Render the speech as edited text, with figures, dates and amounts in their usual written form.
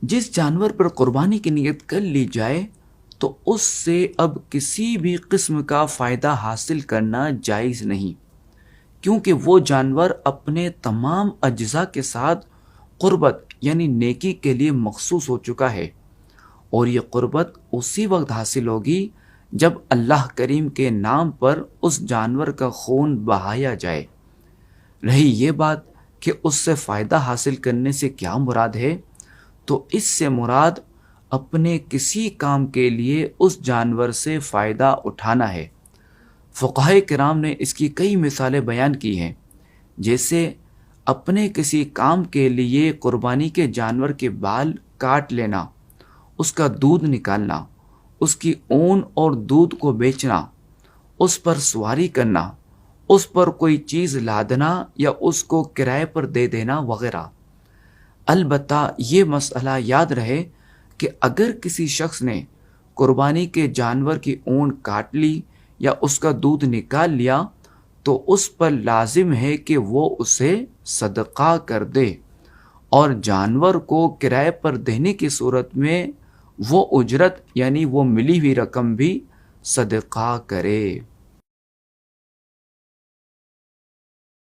جس جانور پر قربانی کی نیت کر لی جائے تو اس سے اب کسی بھی قسم کا فائدہ حاصل کرنا جائز نہیں، کیونکہ وہ جانور اپنے تمام اجزاء کے ساتھ قربت یعنی نیکی کے لیے مخصوص ہو چکا ہے، اور یہ قربت اسی وقت حاصل ہوگی جب اللہ کریم کے نام پر اس جانور کا خون بہایا جائے۔ رہی یہ بات کہ اس سے فائدہ حاصل کرنے سے کیا مراد ہے، تو اس سے مراد اپنے کسی کام کے لیے اس جانور سے فائدہ اٹھانا ہے۔ فقہاء کرام نے اس کی کئی مثالیں بیان کی ہیں، جیسے اپنے کسی کام کے لیے قربانی کے جانور کے بال کاٹ لینا، اس کا دودھ نکالنا، اس کی اون اور دودھ کو بیچنا، اس پر سواری کرنا، اس پر کوئی چیز لادنا یا اس کو کرائے پر دے دینا وغیرہ۔ البتہ یہ مسئلہ یاد رہے کہ اگر کسی شخص نے قربانی کے جانور کی اون کاٹ لی یا اس کا دودھ نکال لیا تو اس پر لازم ہے کہ وہ اسے صدقہ کر دے، اور جانور کو کرائے پر دینے کی صورت میں وہ اجرت یعنی وہ ملی ہوئی رقم بھی صدقہ کرے۔